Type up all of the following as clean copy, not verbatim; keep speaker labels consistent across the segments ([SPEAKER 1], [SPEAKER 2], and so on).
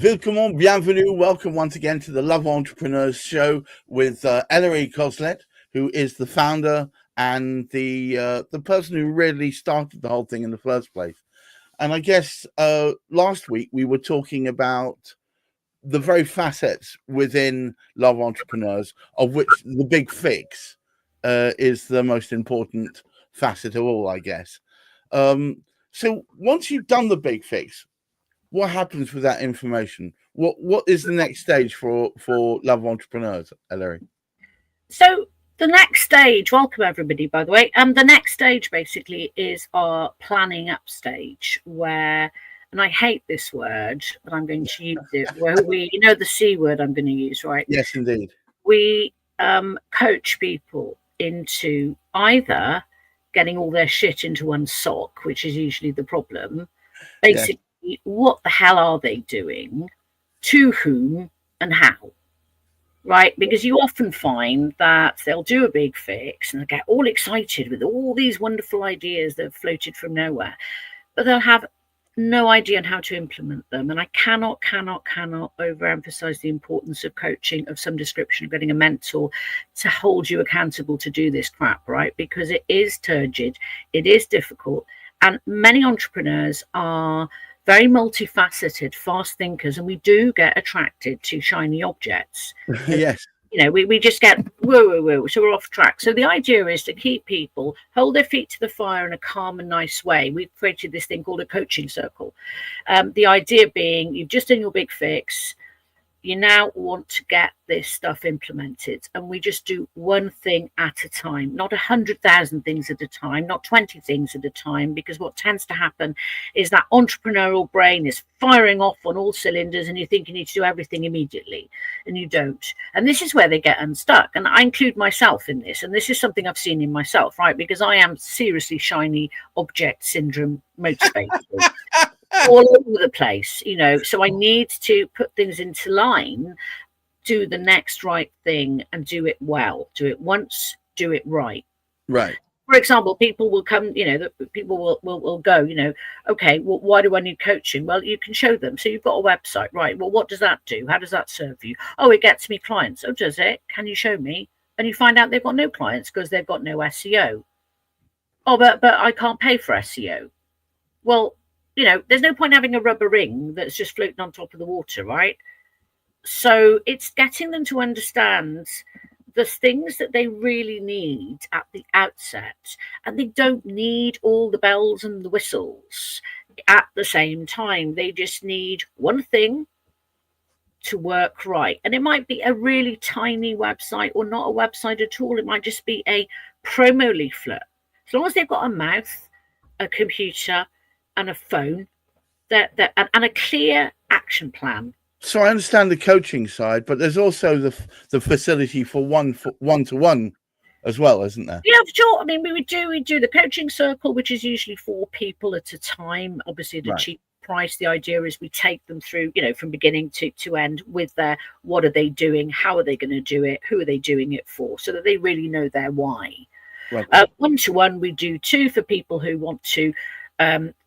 [SPEAKER 1] Willkommen, bienvenue, welcome once again to the Love Entrepreneurs Show with Ellery Coslet, who is the founder and the person who really started the whole thing in the first place. And I guess last week we were talking about the very facets within Love Entrepreneurs, of which the big fix is the most important facet of all, I guess. So once you've done the big fix, what happens with that information? What is the next stage for Love Entrepreneurs, Ellery?
[SPEAKER 2] So the next stage, welcome everybody, by the way. The next stage basically is our planning up stage, where, and I hate this word, but I'm going to use it, where we, the C word I'm going to use, right?
[SPEAKER 1] Yes, indeed.
[SPEAKER 2] We coach people into either getting all their shit into one sock, which is usually the problem. Basically, what the hell are they doing, to whom, and how? Right, because you often find that they'll do a big fix and they'll get all excited with all these wonderful ideas that have floated from nowhere, but they'll have no idea on how to implement them. And I cannot overemphasize the importance of coaching of some description, of getting a mentor to hold you accountable to do this crap, right? Because it is turgid, it is difficult, and many entrepreneurs are very multifaceted, fast thinkers, and we do get attracted to shiny objects.
[SPEAKER 1] Yes.
[SPEAKER 2] We just get woo, so we're off track. So the idea is to keep people, hold their feet to the fire in a calm and nice way. We've created this thing called a coaching circle. The idea being, you've just done your big fix. You now want to get this stuff implemented, and we just do one thing at a time, not 100,000 things at a time, not 20 things at a time, because what tends to happen is that entrepreneurial brain is firing off on all cylinders and you think you need to do everything immediately, and you don't. And this is where they get unstuck, and I include myself in this, and this is something I've seen in myself, right? Because I am seriously shiny object syndrome motivated. All over the place, so I need to put things into line, do the next right thing and do it well, do it once, do it right. For example, people will come, people will go, okay, well, why do I need coaching? Well, you can show them. So you've got a website, right? Well, what does that do? How does that serve you? Oh, it gets me clients. Oh, does it? Can you show me? And you find out they've got no clients because they've got no SEO. Oh, but I can't pay for SEO. Well, there's no point having a rubber ring that's just floating on top of the water, right? So it's getting them to understand the things that they really need at the outset, and they don't need all the bells and the whistles at the same time. They just need one thing to work right. And it might be a really tiny website or not a website at all. It might just be a promo leaflet. As long as they've got a mouth, a computer, and a phone, and a clear action plan.
[SPEAKER 1] So I understand the coaching side, but there's also the facility for one-to-one as well, isn't there?
[SPEAKER 2] Yeah, sure. I mean, we do the coaching circle, which is usually 4 people at a time, obviously at a cheap price. The idea is we take them through, from beginning to end with their what are they doing, how are they going to do it, who are they doing it for, so that they really know their why. One-to-one, we do 2 for people who want to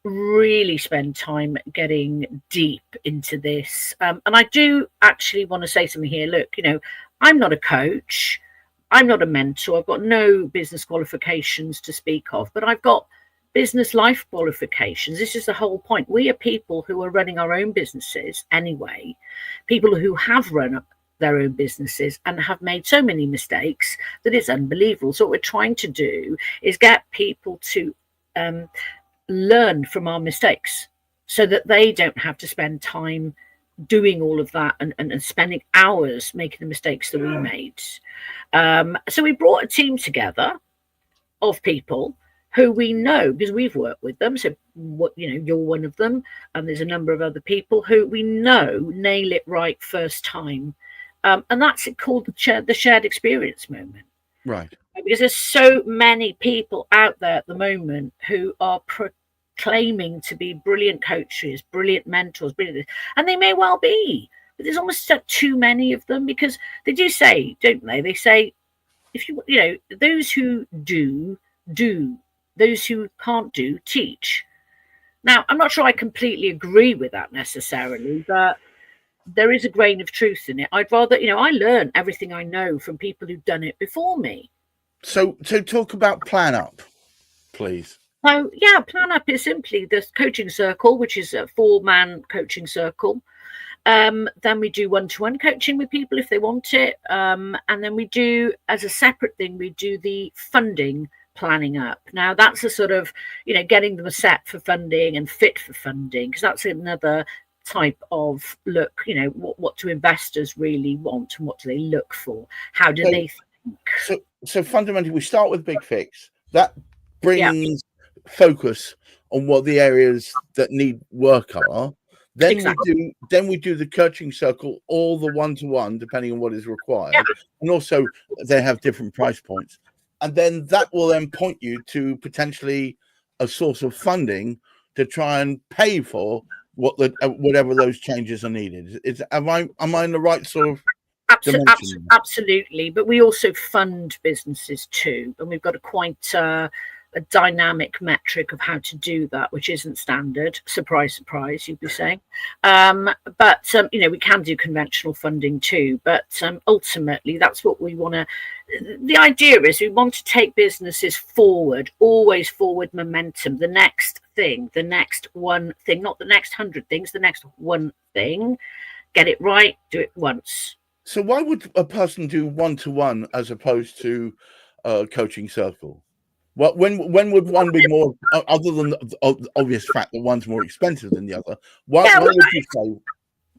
[SPEAKER 2] really spend time getting deep into this. And I do actually want to say something here. Look, I'm not a coach. I'm not a mentor. I've got no business qualifications to speak of, but I've got business life qualifications. This is the whole point. We are people who are running our own businesses anyway, people who have run their own businesses and have made so many mistakes that it's unbelievable. So what we're trying to do is get people to learn from our mistakes so that they don't have to spend time doing all of that and spending hours making the mistakes that we made. So we brought a team together of people who we know because we've worked with them. So you're one of them, and there's a number of other people who we know nail it right first time, and that's called the shared experience moment.
[SPEAKER 1] Right.
[SPEAKER 2] Because there's so many people out there at the moment who are proclaiming to be brilliant coaches, brilliant mentors, and they may well be, but there's almost too many of them, because they do say, don't they? They say, if those who do, those who can't do, teach. Now, I'm not sure I completely agree with that necessarily, but there is a grain of truth in it. I'd rather, I learn everything I know from people who've done it before me.
[SPEAKER 1] So talk about Plan Up, please.
[SPEAKER 2] So yeah, Plan Up is simply the coaching circle, which is a 4-man coaching circle. Then we do one-to-one coaching with people if they want it. And then we do, as a separate thing, we do the funding planning up. Now that's a sort of, getting them set for funding and fit for funding, because that's another type of look, what do investors really want and what do they look for? How do they think?
[SPEAKER 1] So fundamentally, we start with Big Fix. That brings focus on what the areas that need work are. Then we do the coaching circle, all the one-to-one, depending on what is required, and also they have different price points. And then that will then point you to potentially a source of funding to try and pay for whatever those changes are needed. Am I in the right sort of dimension?
[SPEAKER 2] Absolutely, but we also fund businesses too, and we've got quite a dynamic metric of how to do that, which isn't standard. Surprise, surprise, you'd be saying. But we can do conventional funding too. But ultimately, that's what we want to. The idea is we want to take businesses forward, always forward momentum. The next thing, the next one thing, not the next 100 things, the next one thing. Get it right, do it once.
[SPEAKER 1] So why would a person do one-to-one as opposed to a coaching circle? Well, when would one be more, other than the obvious fact that one's more expensive than the other? Why would you say?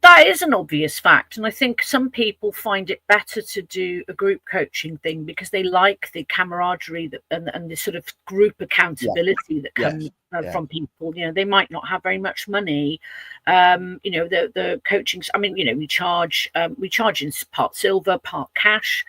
[SPEAKER 2] That is an obvious fact, and I think some people find it better to do a group coaching thing because they like the camaraderie and the sort of group accountability that comes from people. They might not have very much money. The coaching. I mean, we charge in part silver, part cash.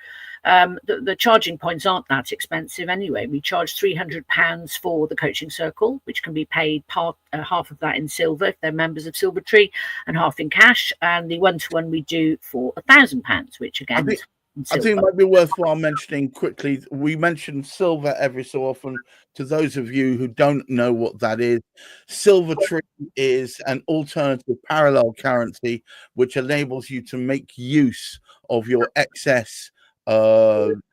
[SPEAKER 2] The charging points aren't that expensive anyway. We charge £300 for the coaching circle, which can be paid half of that in silver if they're members of Silvertree, and half in cash. And the one-to-one we do for £1,000, which again,
[SPEAKER 1] I think it might be worthwhile mentioning quickly. We mention silver every so often. To those of you who don't know what that is, Silvertree is an alternative parallel currency which enables you to make use of your excess
[SPEAKER 2] capacity,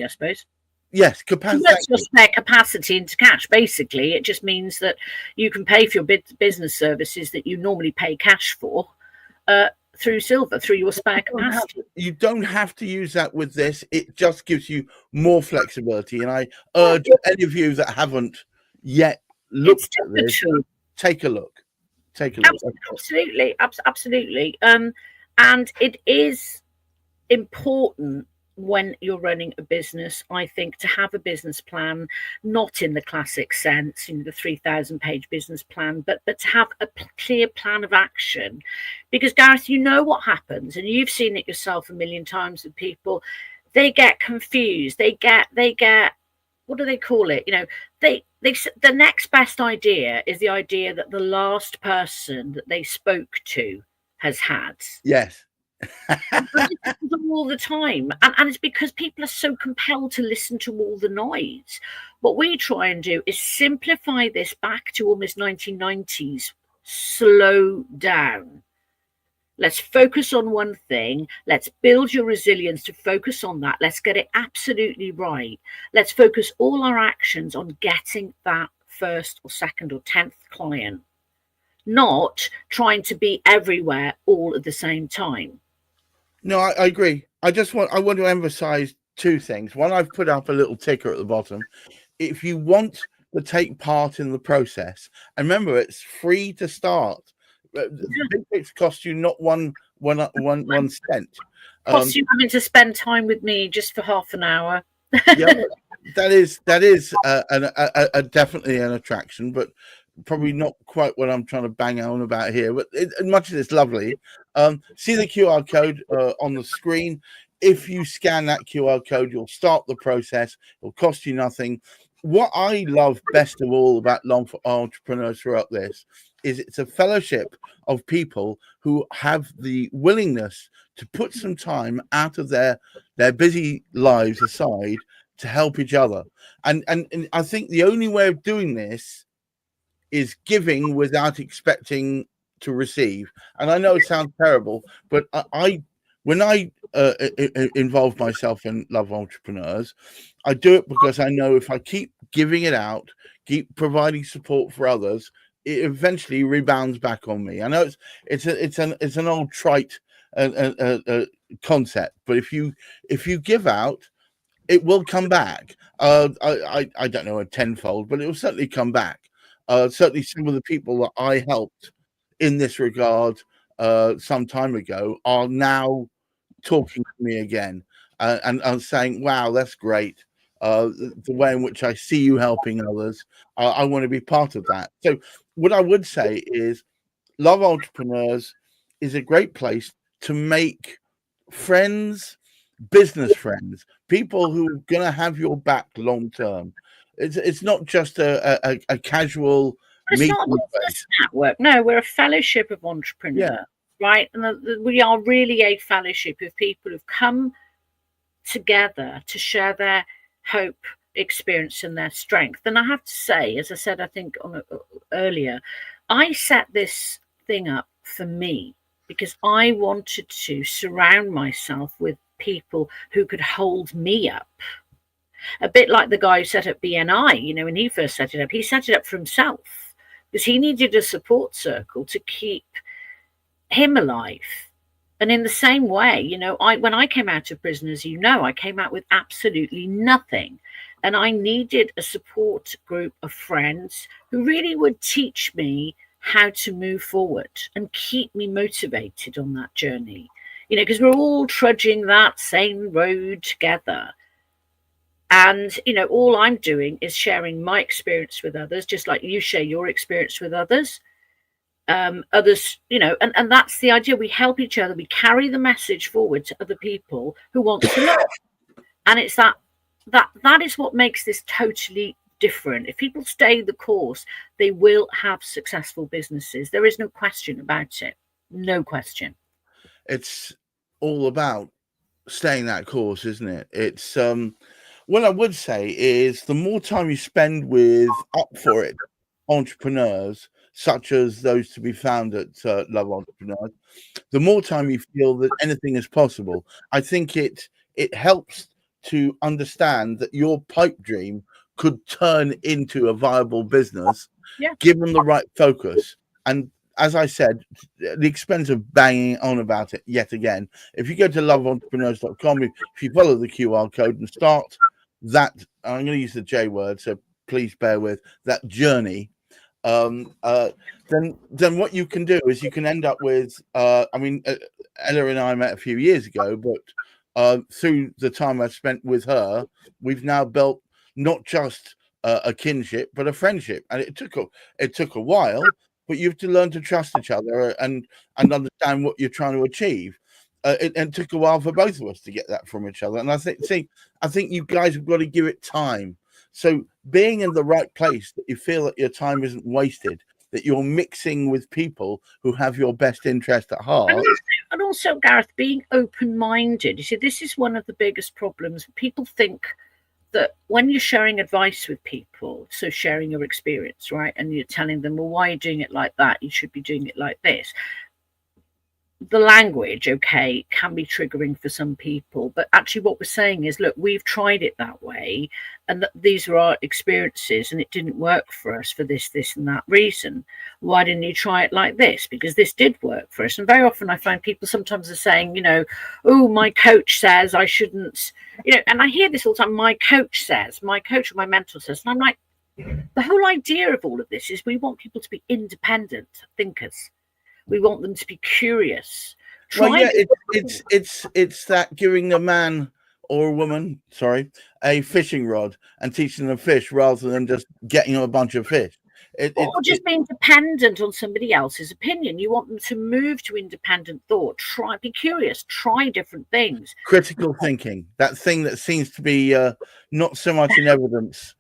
[SPEAKER 2] I suppose.
[SPEAKER 1] Yes, capacity.
[SPEAKER 2] That's your spare capacity into cash. Basically, it just means that you can pay for your business services that you normally pay cash for through silver, through your spare capacity.
[SPEAKER 1] You don't have to use that with this. It just gives you more flexibility. And I urge any of you that haven't yet looked at this, take a look.
[SPEAKER 2] Absolutely. And it is important when you're running a business, I think, to have a business plan, not in the classic sense, the 3,000-page business plan, but to have a clear plan of action. Because Gareth, what happens, and you've seen it yourself a million times with people. They get confused. They get what do they call it? The next best idea is the idea that the last person that they spoke to has had.
[SPEAKER 1] Yes.
[SPEAKER 2] all the time, and it's because people are so compelled to listen to all the noise. What we try and do is simplify this back to almost 1990s. Slow down. Let's focus on one thing. Let's build your resilience to focus on that. Let's get it absolutely right. Let's focus all our actions on getting that first or second or 10th client, not trying to be everywhere all at the same time.
[SPEAKER 1] No, I agree. I want to emphasize two things. One, I've put up a little ticker at the bottom. If you want to take part in the process, and remember, it's free to start. Big Fix costs you not one cent.
[SPEAKER 2] Costs you having to spend time with me just for half an hour.
[SPEAKER 1] Yeah, that is definitely an attraction, but probably not quite what I'm trying to bang on about here. But as much as it's lovely, see the QR code on the screen. If you scan that QR code, you'll start the process. It'll cost you nothing. What I love best of all about Long for Entrepreneurs throughout this is it's a fellowship of people who have the willingness to put some time out of their busy lives aside to help each other. And I think the only way of doing this is giving without expecting to receive. And I know it sounds terrible, but when I involve myself in Love Entrepreneurs, I do it because I know if I keep giving it out, keep providing support for others, it eventually rebounds back on me. I know it's an old trite concept, but if you give out, it will come back. I don't know, a tenfold, but it will certainly come back. Certainly, some of the people that I helped in this regard some time ago are now talking to me again, and saying, "Wow, that's great. The way in which I see you helping others, I want to be part of that." So, what I would say is, Love Entrepreneurs is a great place to make friends, business friends, people who are going to have your back long term. It's not just a casual
[SPEAKER 2] It's
[SPEAKER 1] meeting
[SPEAKER 2] not a
[SPEAKER 1] place.
[SPEAKER 2] business network. No, we're a fellowship of entrepreneurs, right? And we are really a fellowship of people who've come together to share their hope, experience, and their strength. And I have to say, as I said, I think earlier, I set this thing up for me because I wanted to surround myself with people who could hold me up. A bit like the guy who set up BNI, when he first set it up, he set it up for himself because he needed a support circle to keep him alive. And in the same way, when I came out of prison, as you know, I came out with absolutely nothing. And I needed a support group of friends who really would teach me how to move forward and keep me motivated on that journey. Because we're all trudging that same road together. And, all I'm doing is sharing my experience with others, just like you share your experience with others. Others, and that's the idea. We help each other. We carry the message forward to other people who want to know. And it's that is what makes this totally different. If people stay the course, they will have successful businesses. There is no question about it. No question.
[SPEAKER 1] It's all about staying that course, isn't it? It's what I would say is the more time you spend with up for it entrepreneurs, such as those to be found at Love Entrepreneurs, the more time you feel that anything is possible. I think it helps to understand that your pipe dream could turn into a viable business, given the right focus. And as I said, the expense of banging on about it yet again, if you go to loveentrepreneurs.com, if you follow the QR code and start that, I'm going to use the J word, so please bear with that journey, then what you can do is you can end up with, Ella and I met a few years ago, but through the time I've spent with her, we've now built not just a kinship, but a friendship. And it took a while, but you have to learn to trust each other and understand what you're trying to achieve. It took a while for both of us to get that from each other. And I think you guys have got to give it time. So being in the right place, that you feel that your time isn't wasted, that you're mixing with people who have your best interest at heart.
[SPEAKER 2] And also, Gareth, being open-minded. You see, this is one of the biggest problems. People think that when you're sharing advice with people, so sharing your experience, right, and you're telling them, well, why are you doing it like that? You should be doing it like this. The language, okay, can be triggering for some people, but actually what we're saying is, look, we've tried it that way, and these are our experiences, and it didn't work for us for this and that reason. Why didn't you try it like this? Because this did work for us. And very often I find people sometimes are saying, oh, my coach says I shouldn't, and I hear this all the time, my coach or my mentor says, and I'm like, the whole idea of all of this is we want people to be independent thinkers. We want them to be curious.
[SPEAKER 1] It's that giving a man or a woman, a fishing rod and teaching them fish rather than just getting them a bunch of fish.
[SPEAKER 2] Or just being dependent on somebody else's opinion. You want them to move to independent thought. Be curious. Try different things.
[SPEAKER 1] Critical thinking, that thing that seems to be not so much in evidence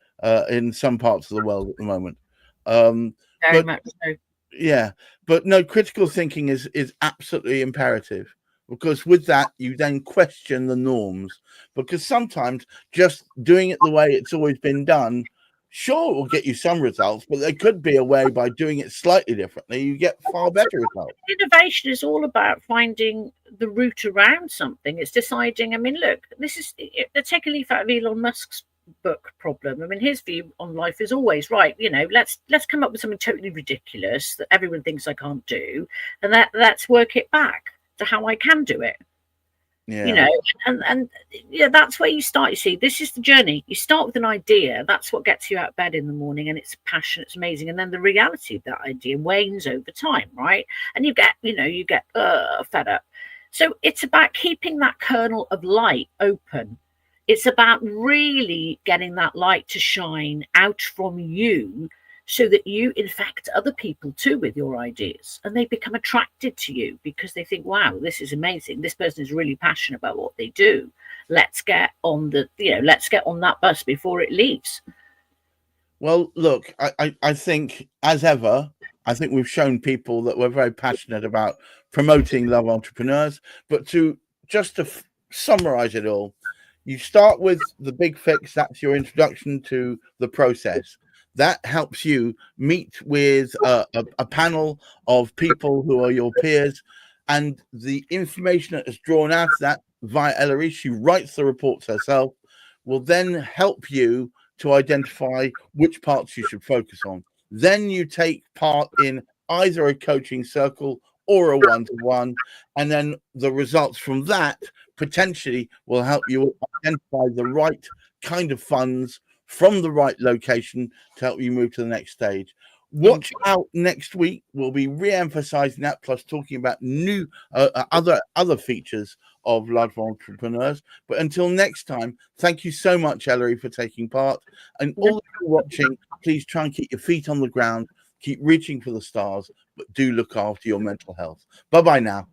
[SPEAKER 1] in some parts of the world at the moment.
[SPEAKER 2] Very much so.
[SPEAKER 1] Yeah, but no, critical thinking is absolutely imperative, because with that you then question the norms, because sometimes just doing it the way it's always been done Sure, it will get you some results, but there could be a way by doing it slightly differently, you get far better results.
[SPEAKER 2] Innovation is all about finding the route around something. It's deciding, I mean, look, this is, take a leaf out of Elon Musk's book Problem. I mean, his view on life is always right. You know, let's come up with something totally ridiculous that everyone thinks I can't do, and let's work it back to how I can do it.
[SPEAKER 1] Yeah.
[SPEAKER 2] You know, and yeah, that's where you start. You see, this is the journey. You start with an idea. That's what gets you out of bed in the morning, and it's a passion. It's amazing, and then the reality of that idea wanes over time, right? And you get fed up. So it's about keeping that kernel of light open. It's about really getting that light to shine out from you, so that you infect other people too with your ideas, and they become attracted to you because they think, wow, this is amazing, this person is really passionate about what they do. Let's get on that bus before it leaves.
[SPEAKER 1] Well, look, I think, as ever, I think we've shown people that we're very passionate about promoting Love Entrepreneurs. But to summarize it all, you start with the big fix. That's your introduction to the process. That helps you meet with a panel of people who are your peers, and the information that is drawn out of that via Ellery, she writes the reports herself, will then help you to identify which parts you should focus on. Then you take part in either a coaching circle or a one-to-one, and then the results from that potentially will help you identify the right kind of funds from the right location to help you move to the next stage. Watch out next week. We'll be re-emphasizing that, plus talking about new other features of Love Entrepreneurs. But until next time, thank you so much, Ellery, for taking part. And all of you watching, please try and keep your feet on the ground, keep reaching for the stars, but do look after your mental health. Bye-bye now.